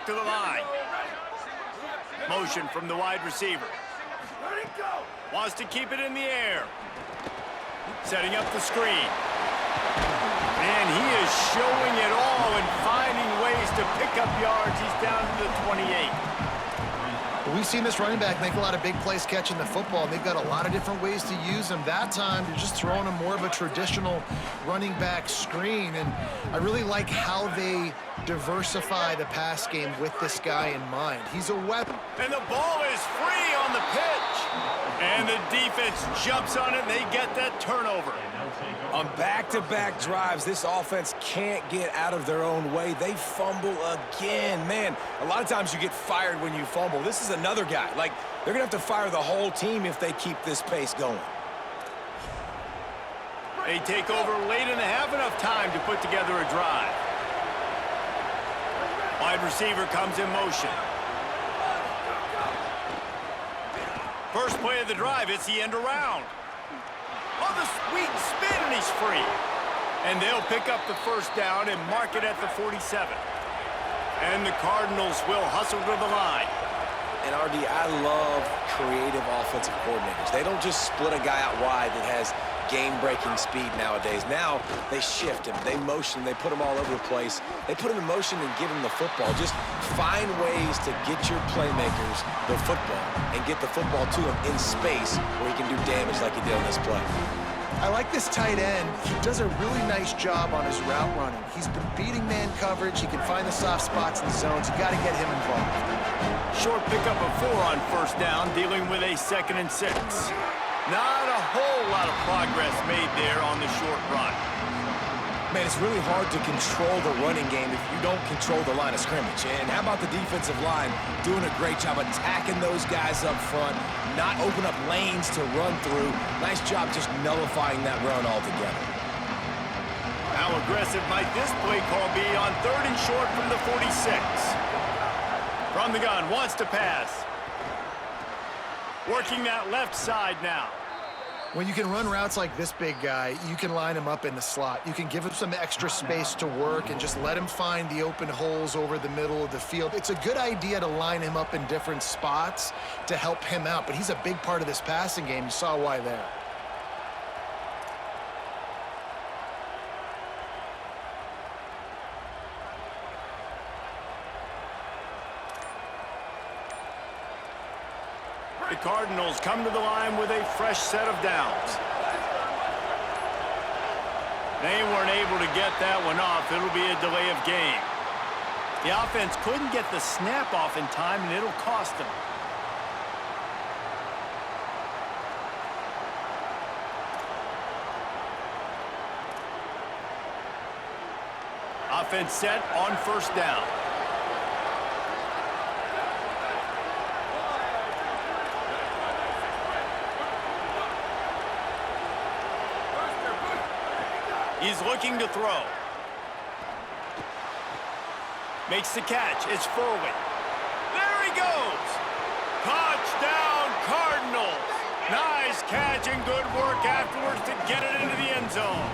to the line. Motion from the wide receiver. Wants to keep it in the air. Setting up the screen. And he is showing it all and finding ways to pick up yards. He's down to the 28. We've seen this running back make a lot of big plays catching the football, and they've got a lot of different ways to use him. That time, they're just throwing him more of a traditional running back screen, and I really like how they diversify the pass game with this guy in mind. He's a weapon. And the ball is free on the pitch. And the defense jumps on it, and they get that turnover. On back-to-back drives, this offense can't get out of their own way. They fumble again. Man, a lot of times you get fired when you fumble. This is another guy. Like, they're going to have to fire the whole team if they keep this pace going. They take over late in the half, enough time to put together a drive. Wide receiver comes in motion. First play of the drive, it's the end around. Oh, the sweet spin, and he's free. And they'll pick up the first down and mark it at the 47. And the Cardinals will hustle to the line. And, RD, I love creative offensive coordinators. They don't just split a guy out wide that has game-breaking speed nowadays. Now they shift him, they motion, they put him all over the place. They put him in motion and give him the football. Just find ways to get your playmakers the football and get the football to him in space where he can do damage like he did on this play. I like this tight end. He does a really nice job on his route running. He's been beating man coverage. He can find the soft spots in the zones. You got to get him involved. Short pickup of 4 on first down, dealing with a 2nd and 6. Not a whole lot of progress made there on the short run. Man, it's really hard to control the running game if you don't control the line of scrimmage. And how about the defensive line doing a great job attacking those guys up front, not open up lanes to run through. Nice job just nullifying that run altogether. How aggressive might this play call be on 3rd and short from the 46? From the gun, wants to pass. Working that left side now. When you can run routes like this big guy, you can line him up in the slot. You can give him some extra space to work and just let him find the open holes over the middle of the field. It's a good idea to line him up in different spots to help him out, but he's a big part of this passing game. You saw why there. The Cardinals come to the line with a fresh set of downs. They weren't able to get that one off. It'll be a delay of game. The offense couldn't get the snap off in time, and it'll cost them. Offense set on first down. He's looking to throw. Makes the catch. It's Furley. There he goes. Touchdown, Cardinals. Nice catch and good work afterwards to get it into the end zone.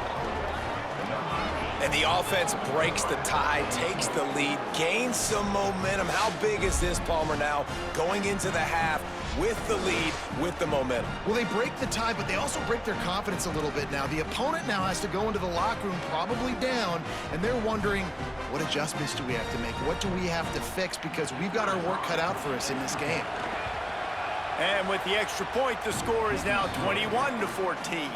And the offense breaks the tie, takes the lead, gains some momentum. How big is this, Palmer, now going into the half with the lead, with the momentum? Well, they break the tie, but they also break their confidence a little bit now. The opponent now has to go into the locker room probably down, and they're wondering, what adjustments do we have to make? What do we have to fix? Because we've got our work cut out for us in this game. And with the extra point, the score is now 21-14.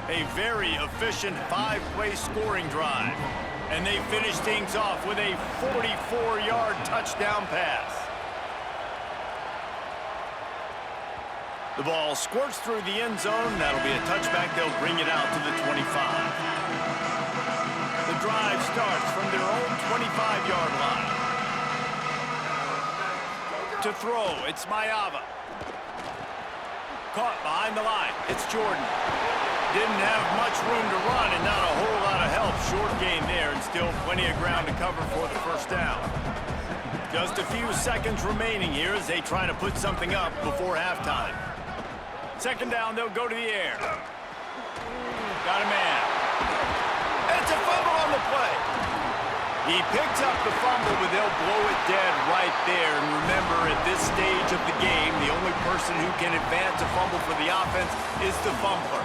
A very efficient 5-play scoring drive. And they finish things off with a 44-yard touchdown pass. The ball squirts through the end zone. That'll be a touchback. They'll bring it out to the 25. The drive starts from their own 25-yard line. To throw, it's Mayava. Caught behind the line. It's Jordan. Didn't have much room to run and not a whole lot of help. Short gain there and still plenty of ground to cover for the first down. Just a few seconds remaining here as they try to put something up before halftime. Second down, they'll go to the air. Got a man. It's a fumble on the play. He picks up the fumble, but they'll blow it dead right right there. And remember, at this stage of the game, the only person who can advance a fumble for the offense is the fumbler.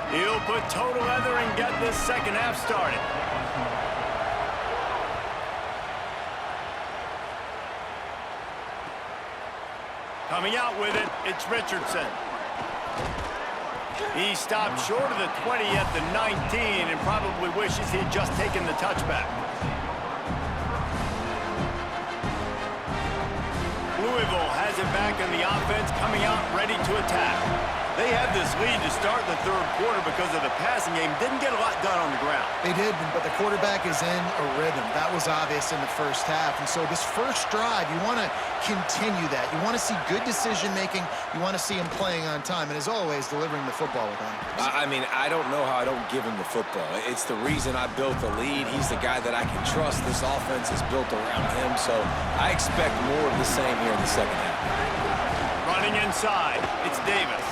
He'll put toe to leather and get this second half started. Coming out with it, it's Richardson. He stopped short of the 20 at the 19 and probably wishes he'd just taken the touchback. Louisville has it back in the offense, coming out ready to attack. They had this lead to start the third quarter because of the passing game. Didn't get a lot done on the ground. They did, but the quarterback is in a rhythm. That was obvious in the first half. And so this first drive, you want to continue that. You want to see good decision-making. You want to see him playing on time. And as always, delivering the football with him. I mean, I don't know how I don't give him the football. It's the reason I built the lead. He's the guy that I can trust. This offense is built around him. So I expect more of the same here in the second half. Running inside, it's Davis.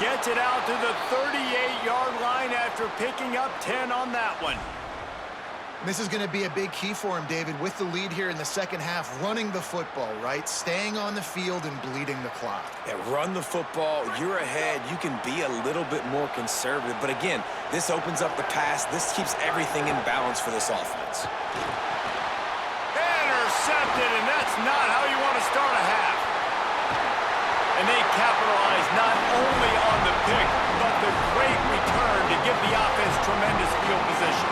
Gets it out to the 38-yard line after picking up 10 on that one. This is going to be a big key for him, David, with the lead here in the second half, running the football, right? Staying on the field and bleeding the clock. Yeah, run the football. You're ahead. You can be a little bit more conservative. But again, this opens up the pass. This keeps everything in balance for this offense. Intercepted, and that's not how you want to start a half. And they capitalize not only on the pick, but the great return to give the offense tremendous field position.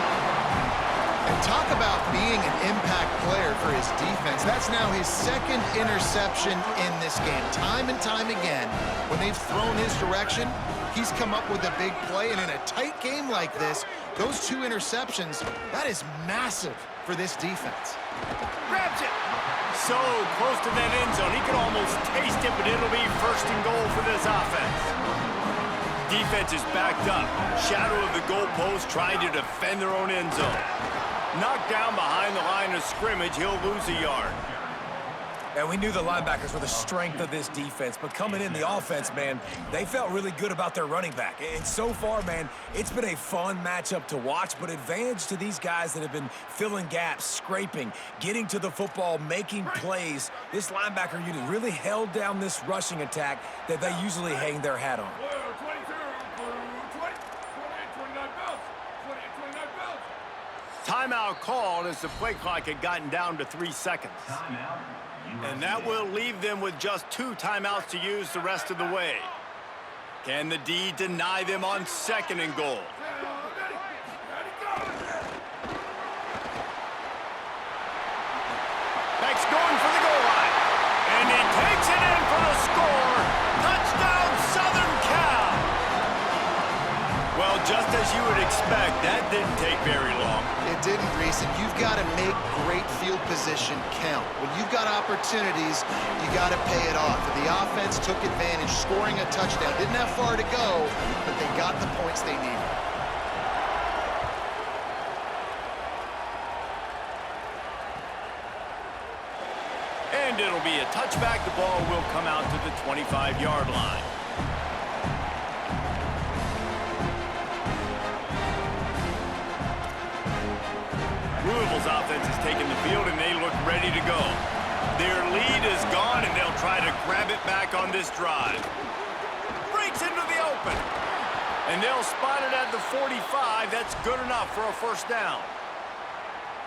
And talk about being an impact player for his defense. That's now his second interception in this game. Time and time again, when they've thrown his direction, he's come up with a big play. And in a tight game like this, those two interceptions, that is massive for this defense. Grabs it. So close to that end zone. He could almost taste it, but it'll be first and goal for this offense. Defense is backed up. Shadow of the goalpost, trying to defend their own end zone. Knocked down behind the line of scrimmage. He'll lose a yard. And we knew the linebackers were the strength of this defense, but coming in the offense, man, they felt really good about their running back. And so far, man, it's been a fun matchup to watch, but advantage to these guys that have been filling gaps, scraping, getting to the football, making plays. This linebacker unit really held down this rushing attack that they usually hang their hat on. Timeout called as the play clock had gotten down to 3 seconds. And that will leave them with just 2 timeouts to use the rest of the way. Can the D deny them on second and goal? Beck's going for the goal line. And he takes it in for the score. Touchdown, Southern Cal. Well, just as you would expect, that didn't take very long. It didn't, Reese, and you've got to make great field position count. When you've got opportunities, you got to pay it off. And the offense took advantage, scoring a touchdown. Didn't have far to go, but they got the points they needed. And it'll be a touchback. The ball will come out to the 25-yard line. Louisville's offense has taken the field, and they look ready to go. Their lead is gone, and they'll try to grab it back on this drive. Breaks into the open. And they'll spot it at the 45. That's good enough for a first down.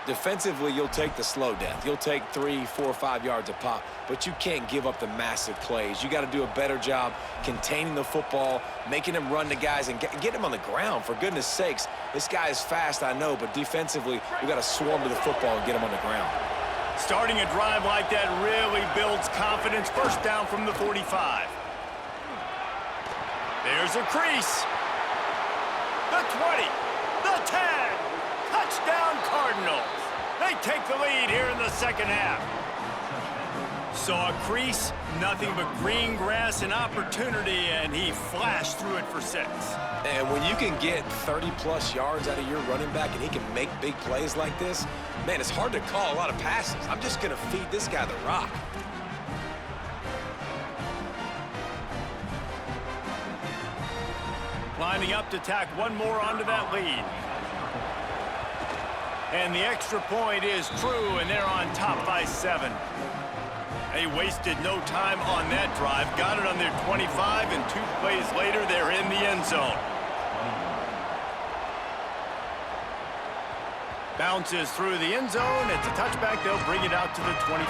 Defensively, you'll take the slow death. You'll take 3, 4, 5 yards a pop, but you can't give up the massive plays. You got to do a better job containing the football, making him run the guys, and get him on the ground. For goodness sakes, this guy is fast, I know, but defensively, we got to swarm to the football and get him on the ground. Starting a drive like that really builds confidence. First down from the 45. There's a crease. The 20, the 10. Touchdown, Cardinals. They take the lead here in the second half. Saw a crease, nothing but green grass and opportunity, and he flashed through it for 6. And when you can get 30-plus yards out of your running back and he can make big plays like this, man, it's hard to call a lot of passes. I'm just going to feed this guy the rock. Lining up to tack one more onto that lead. And the extra point is true, and they're on top by 7. They wasted no time on that drive. Got it on their 25, and 2 plays later, they're in the end zone. Bounces through the end zone. It's a touchback. They'll bring it out to the 25.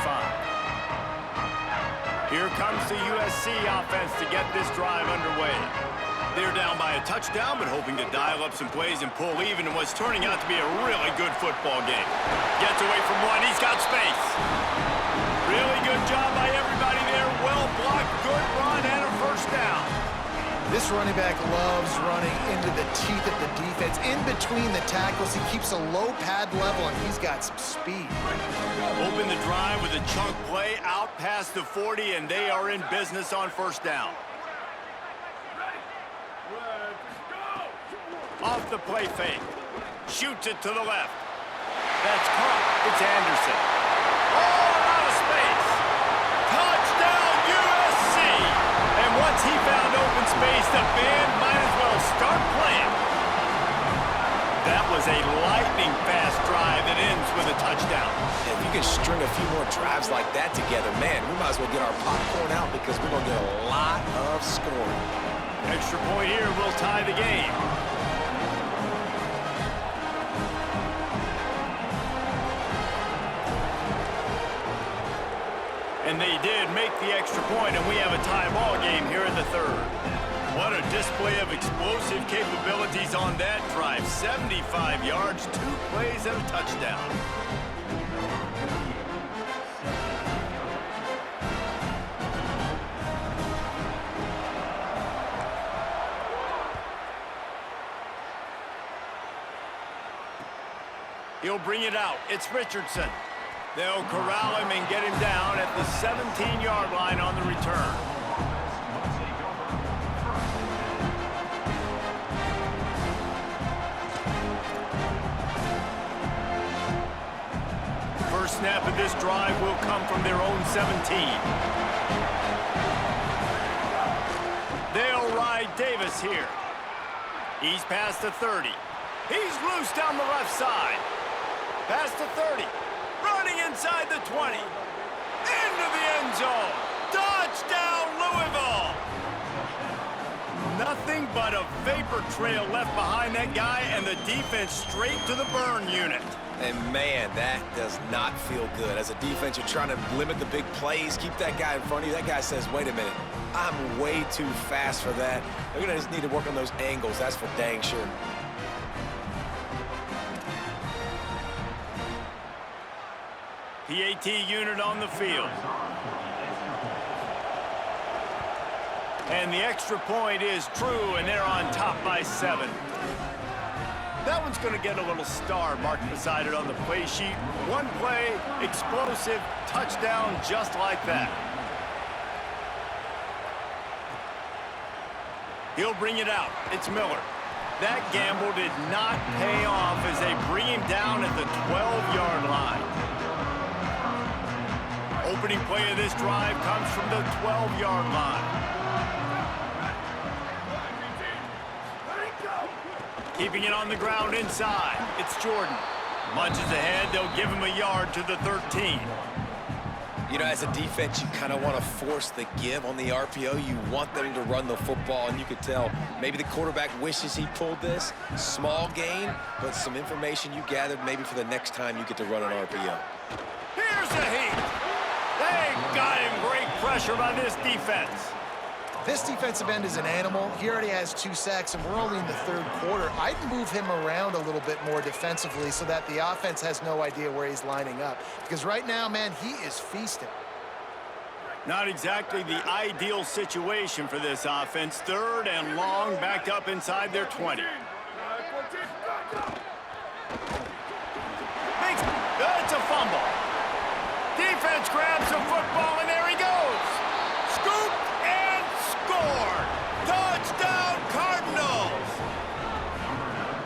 Here comes the USC offense to get this drive underway. They're down by a touchdown, but hoping to dial up some plays and pull even in what's turning out to be a really good football game. Gets away from one. He's got space. Really good job by everybody there. Well blocked, good run, and a first down. This running back loves running into the teeth of the defense. In between the tackles, he keeps a low pad level, and he's got some speed. Open the drive with a chunk play out past the 40, and they are in business on first down. Off the play fake. Shoots it to the left. That's caught. It's Anderson. Oh, out of space. Touchdown, USC. And once he found open space, the band might as well start playing. That was a lightning-fast drive that ends with a touchdown. If you can string a few more drives like that together, man, we might as well get our popcorn out because we're going to get a lot of scoring. Extra point here will tie the game. And they did make the extra point, and we have a tie ball game here in the third. What a display of explosive capabilities on that drive. 75 yards, 2 plays, and a touchdown. He'll bring it out. It's Richardson. They'll corral him and get him down at the 17-yard line on the return. First snap of this drive will come from their own 17. They'll ride Davis here. He's past the 30. He's loose down the left side. Past the 30. Running inside the 20. Into the end zone. Touchdown, Louisville. Nothing but a vapor trail left behind that guy, and the defense straight to the burn unit. And, man, that does not feel good. As a defense, you're trying to limit the big plays, keep that guy in front of you. That guy says, wait a minute, I'm way too fast for that. They're going to just need to work on those angles. That's for dang sure. PAT unit on the field. And the extra point is true, and they're on top by 7. That one's going to get a little star marked beside it on the play sheet. One play, explosive, touchdown, just like that. He'll bring it out. It's Miller. That gamble did not pay off as they bring him down at the 12-yard line. Opening play of this drive comes from the 12-yard line. Keeping it on the ground inside. It's Jordan. Lunges ahead. They'll give him a yard to the 13. You know, as a defense, you kind of want to force the give on the RPO. You want them to run the football, and you could tell maybe the quarterback wishes he pulled this. Small gain, but some information you gathered maybe for the next time you get to run an RPO. Here's a heat. They got him. Great pressure by this defense. This defensive end is an animal. He already has 2 sacks, and we're only in the third quarter. I'd move him around a little bit more defensively so that the offense has no idea where he's lining up. Because right now, man, he is feasting. Not exactly the ideal situation for this offense. Third and long, backed up inside their 20. It's a fumble. Defense grabs the football, and there he goes. Scooped and scored. Touchdown, Cardinals.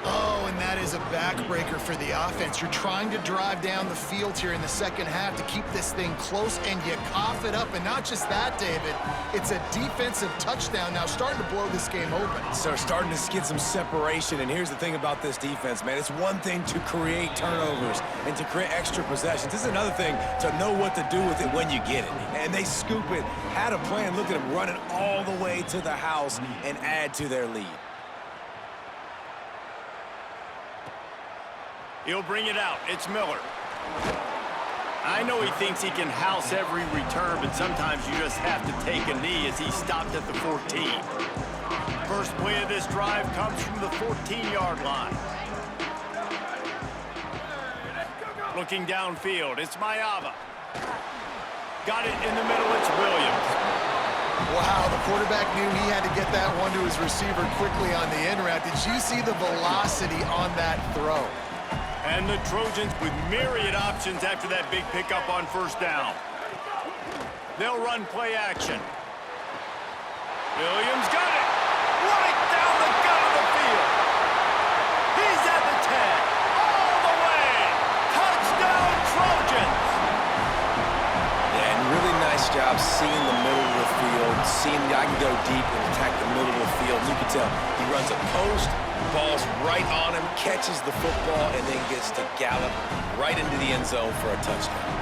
Oh, and that is a backbreaker for the offense. You're trying to drive down the field here in the second half to keep this thing close, and you cough it up. And not just that, David, it's a defensive touchdown now, starting to blow this game open. So starting to get some separation, and here's the thing about this defense, man. It's one thing to create turnovers and to create extra possessions. This is another thing to know what to do with it when you get it. And they scoop it, had a plan, look at them running all the way to the house and add to their lead. He'll bring it out. It's Miller. I know he thinks he can house every return, but sometimes you just have to take a knee as he stopped at the 14. First play of this drive comes from the 14-yard line. Looking downfield, it's Mayava. Got it in the middle, it's Williams. Wow, the quarterback knew he had to get that one to his receiver quickly on the in route. Did you see the velocity on that throw? And the Trojans with myriad options after that big pickup on first down. They'll run play action. Williams got it! Right down the gut of the field. He's at the 10. All the way! Touchdown, Trojans! Yeah, and really nice job seeing the middle of the field, seeing I can go deep and attack the middle of the field. You can tell he runs a post, ball's right on him, catches the football, and then gets to gallop right into the end zone for a touchdown.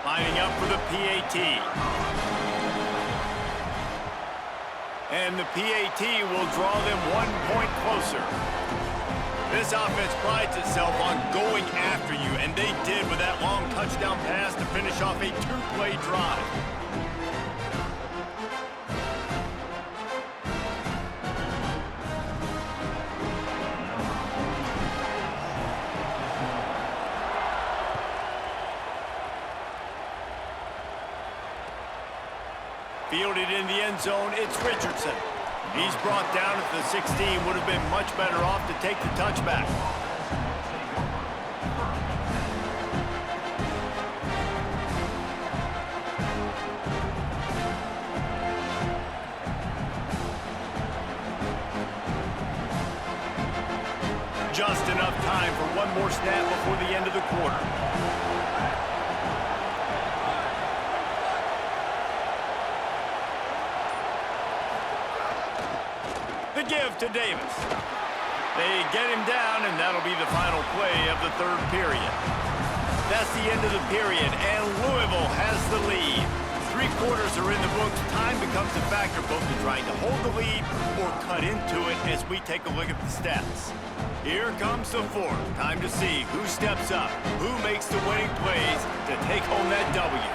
Lining up for the PAT. And the PAT will draw them 1 point closer. This offense prides itself on going after you, and they did with that long touchdown pass to finish off a two-play drive. Fielded in the end zone, it's Richardson. He's brought down at the 16, would have been much better off to take the touchback. Just enough time for one more snap before the end of the quarter. Give to Davis. They get him down, and that'll be the final play of the third period. That's the end of the period, and Louisville has the lead. 3 quarters are in the books. Time becomes a factor both in trying to hold the lead or cut into it as we take a look at the stats. Here comes the fourth. Time to see who steps up, who makes the winning plays to take home that W.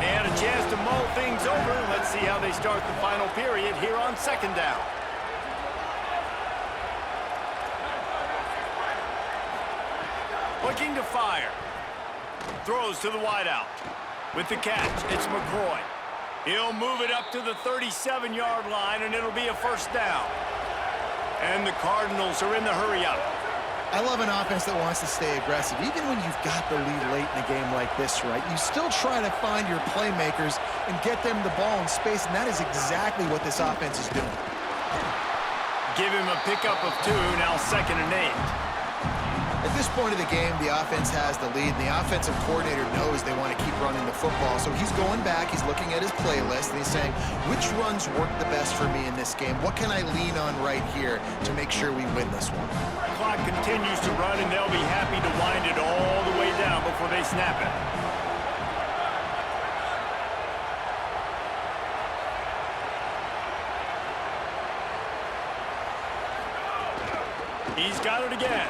And a chance to mull things over. Let's see how they start the final period here on second down. Looking to fire. Throws to the wideout. With the catch, it's McCoy. He'll move it up to the 37-yard line, and it'll be a first down. And the Cardinals are in the hurry-up. I love an offense that wants to stay aggressive. Even when you've got the lead late in a game like this, right, you still try to find your playmakers and get them the ball in space, and that is exactly what this offense is doing. Give him a pickup of 2, now 2nd and 8. At this point of the game, the offense has the lead, and the offensive coordinator knows they want to keep running the football. So he's going back, he's looking at his playlist, and he's saying, which runs work the best for me in this game? What can I lean on right here to make sure we win this one? Clock continues to run, and they'll be happy to wind it all the way down before they snap it. He's got it again.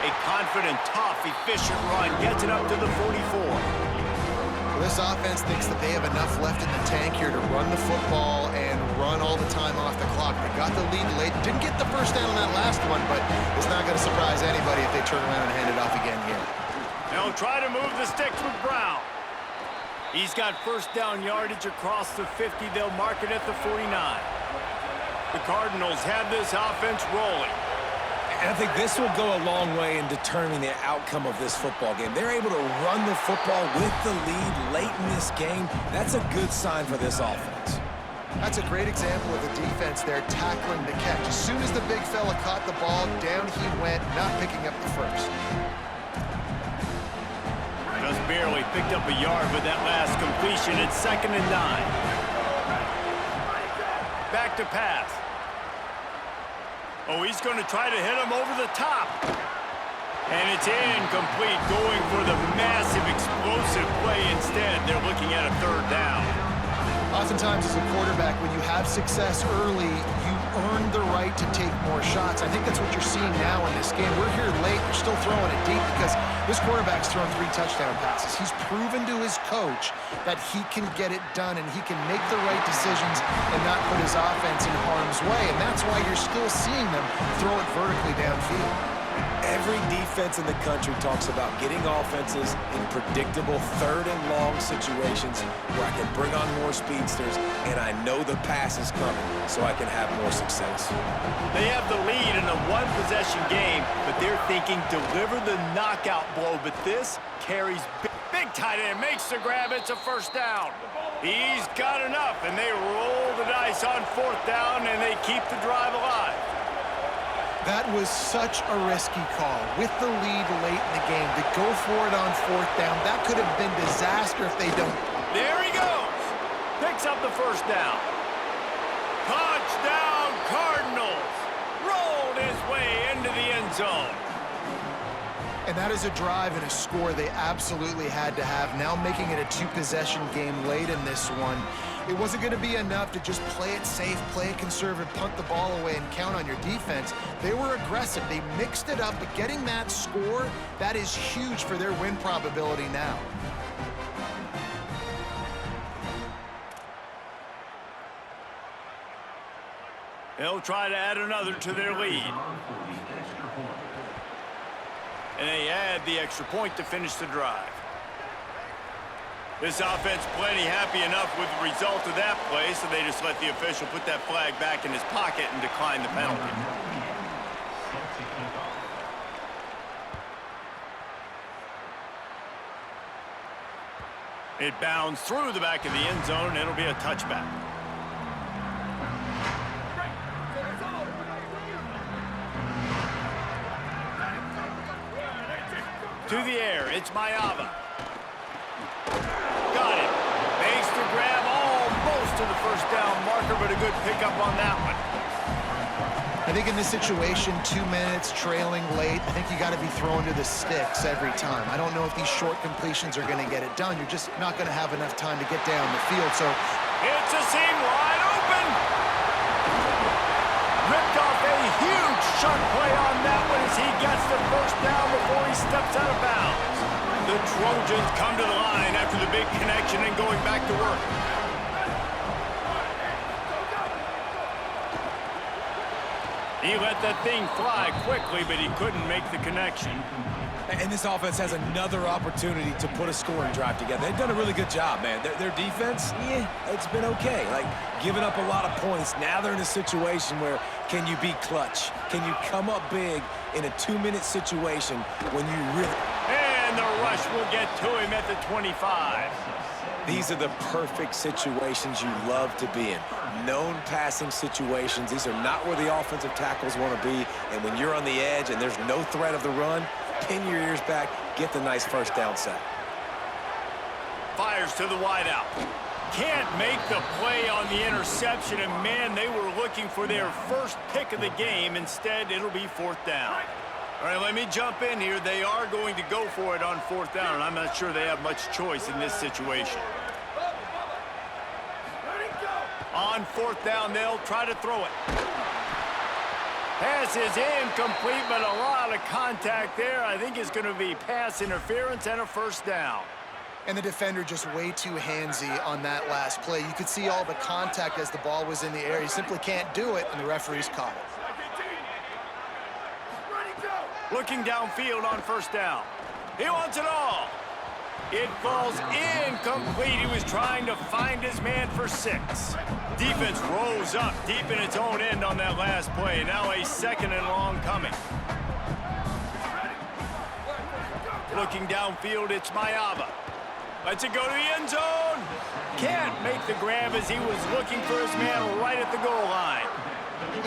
A confident, tough, efficient run gets it up to the 44. Well, this offense thinks that they have enough left in the tank here to run the football and run all the time off the clock. They got the lead late. Didn't get the first down on that last one, but it's not going to surprise anybody if they turn around and hand it off again here. They'll try to move the sticks with Brown. He's got first down yardage across the 50. They'll mark it at the 49. The Cardinals have this offense rolling. And I think this will go a long way in determining the outcome of this football game. They're able to run the football with the lead late in this game. That's a good sign for this offense. That's a great example of the defense there tackling the catch. As soon as the big fella caught the ball, down he went, not picking up the first. Just barely picked up a yard with that last completion. It's 2nd and 9. Back to pass. Oh, he's going to try to hit him over the top. And it's incomplete, going for the massive explosive play instead. They're looking at a 3rd down. Oftentimes as a quarterback, when you have success early, you earn the right to take more shots. I think that's what you're seeing now in this game. We're here late, they're still throwing it deep because this quarterback's thrown 3 touchdown passes. He's proven to his coach that he can get it done and he can make the right decisions and not put his offense in harm's way. And that's why you're still seeing them throw it vertically downfield. Every defense in the country talks about getting offenses in predictable 3rd and long situations where I can bring on more speedsters and I know the pass is coming so I can have more success. They have the lead in a 1-possession game, but they're thinking deliver the knockout blow. But this carries big tight end, makes the grab. It's a 1st down. He's got enough, and they roll the dice on 4th down, and they keep the drive alive. That was such a risky call with the lead late in the game. To go for it on 4th down, that could have been disaster if they don't. There he goes. Picks up the 1st down. Touchdown, Cardinals. Rolled his way into the end zone. And that is a drive and a score they absolutely had to have. Now making it a 2-possession game late in this one. It wasn't going to be enough to just play it safe, play it conservative, punt the ball away, and count on your defense. They were aggressive. They mixed it up, but getting that score, that is huge for their win probability now. They'll try to add another to their lead. And they add the extra point to finish the drive. This offense plenty happy enough with the result of that play, so they just let the official put that flag back in his pocket and decline the penalty. It bounds through the back of the end zone, and it'll be a touchback. To the air, it's Mayava. Got it. Makes the grab almost to the 1st down marker, but a good pickup on that one. I think in this situation, 2 minutes, trailing late, I think you got to be throwing to the sticks every time. I don't know if these short completions are going to get it done. You're just not going to have enough time to get down the field. So it's a seam wide open. Ripped off a huge chunk play on that one as he gets the 1st down before he steps out of bounds. The Trojans come to the line after the big connection and going back to work. He let that thing fly quickly, but he couldn't make the connection. And this offense has another opportunity to put a scoring drive together. They've done a really good job, man. Their defense, it's been okay. Like, giving up a lot of points. Now they're in a situation where can you be clutch? Can you come up big in a 2-minute situation when you really... And the rush will get to him at the 25. These are the perfect situations you love to be in. Known passing situations. These are not where the offensive tackles want to be. And when you're on the edge and there's no threat of the run, pin your ears back, get the nice 1st down sack. Fires to the wideout. Can't make the play on the interception, and man, they were looking for their 1st pick of the game. Instead, it'll be 4th down. All right, let me jump in here. They are going to go for it on 4th down, and I'm not sure they have much choice in this situation. On 4th down, they'll try to throw it. Pass is incomplete, but a lot of contact there. I think it's going to be pass interference and a 1st down. And the defender just way too handsy on that last play. You could see all the contact as the ball was in the air. He simply can't do it, and the referee's caught it. Looking downfield on 1st down. He wants it all. It falls incomplete. He was trying to find his man for 6. Defense rose up deep in its own end on that last play. Now a 2nd and long coming. Looking downfield, it's Mayava. Lets it go to the end zone. Can't make the grab as he was looking for his man right at the goal line.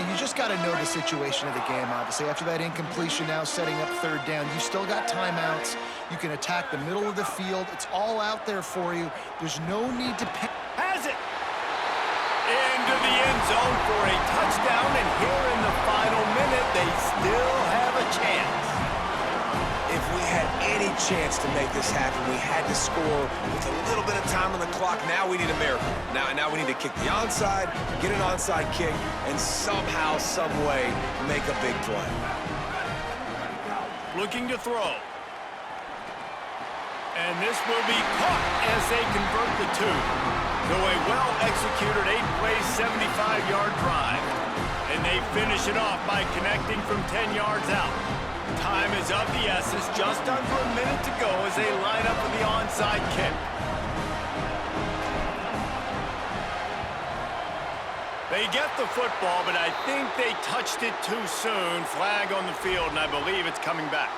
And you just got to know the situation of the game, obviously. After that incompletion, now setting up third down, you've still got timeouts. You can attack the middle of the field. It's all out there for you. There's no need to panic. Has it. Into the end zone for a touchdown, and here in the final minute, they still have a chance. If we had any chance to make this happen, we had to score with a little bit of time on the clock. Now we need a miracle. Now we need to kick the onside, get an onside kick, and somehow, some way, make a big play. Looking to throw. And this will be caught as they convert the two. So a well-executed 8-play, 75-yard drive. And they finish it off by connecting from 10 yards out. Time is of the essence, just under a minute to go as they line up for the onside kick. They get the football, but I think they touched it too soon. Flag on the field, and I believe it's coming back.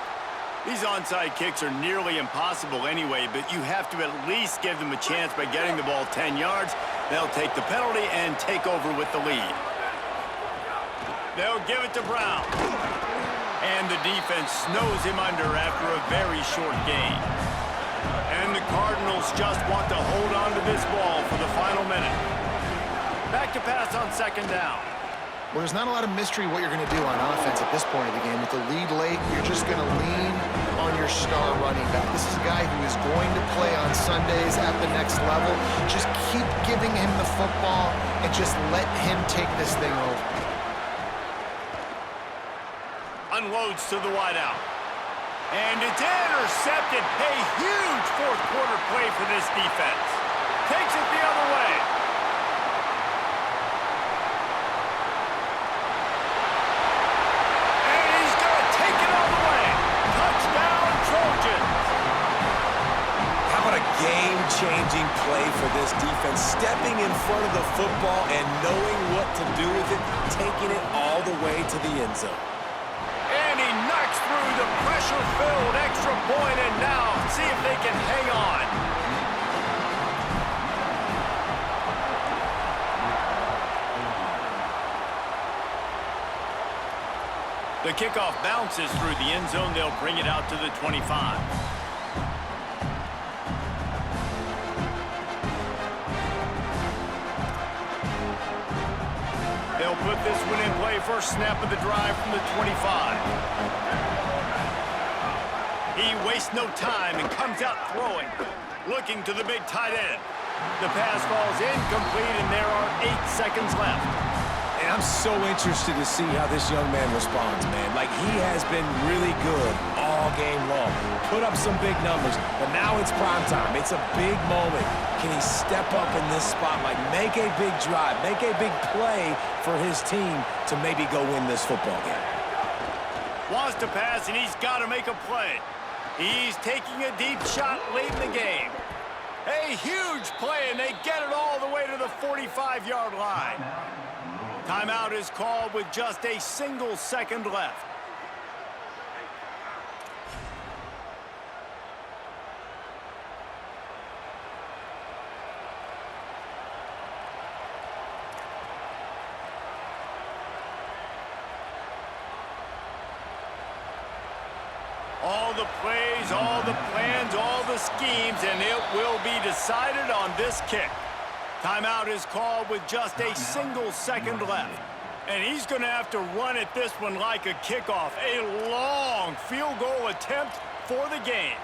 These onside kicks are nearly impossible anyway, but you have to at least give them a chance by getting the ball 10 yards. They'll take the penalty and take over with the lead. They'll give it to Brown. And the defense snows him under after a very short gain. And the Cardinals just want to hold on to this ball for the final minute. Back to pass on second down. Well, there's not a lot of mystery what you're going to do on offense at this point of the game. With the lead late, you're just going to lean on your star running back. This is a guy who is going to play on Sundays at the next level. Just keep giving him the football and just let him take this thing over. Unloads to the wideout. And it's intercepted. A huge fourth quarter play for this defense. Takes it the other way. And he's going to take it all the way. Touchdown, Trojans. How about a game-changing play for this defense? Stepping in front of the football and knowing what to do with it, taking it all the way to the end zone. And he knocks through the pressure-filled extra point, and now see if they can hang on. The kickoff bounces through the end zone. They'll bring it out to the 25. They'll put this one in play. First snap of the drive from the 25. He wastes no time and comes out throwing. Looking to the big tight end. The pass falls incomplete, and there are 8 seconds left. And I'm so interested to see how this young man responds, man. Like, he has been really good all game long. Put up some big numbers, but now it's prime time. It's a big moment. Can he step up in this spotlight, make a big drive, make a big play for his team to maybe go win this football game? Wants to pass, and he's got to make a play. He's taking a deep shot late in the game. A huge play, and they get it all the way to the 45-yard line. Timeout is called with just a single second left. All the plays, all the plans, all the schemes, and it will be decided on this kick. Timeout is called with just a single second left. And he's going to have to run at this one like a kickoff. A long field goal attempt for the game.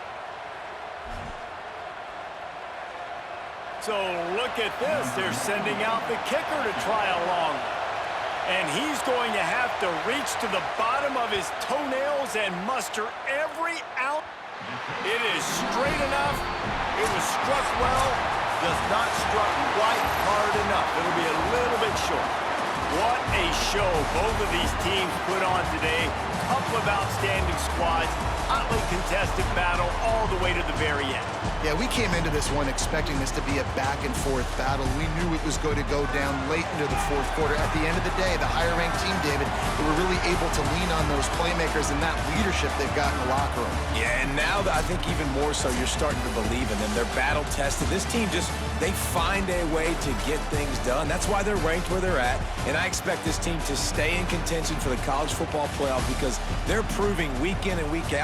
So look at this. They're sending out the kicker to try a long one. And he's going to have to reach to the bottom of his toenails and muster every ounce. It is straight enough. It was struck well. Does not struck quite hard enough. It'll be a little bit short. What a show both of these teams put on today. Couple of outstanding squads, hotly contested battle all the way to the very end. Yeah, we came into this one expecting this to be a back-and-forth battle. We knew it was going to go down late into the fourth quarter. At the end of the day, the higher-ranked team, David, they were really able to lean on those playmakers and that leadership they've got in the locker room. Yeah, and now I think even more so, you're starting to believe in them. They're battle-tested. This team they find a way to get things done. That's why they're ranked where they're at, and I expect this team to stay in contention for the college football playoff because they're proving week in and week out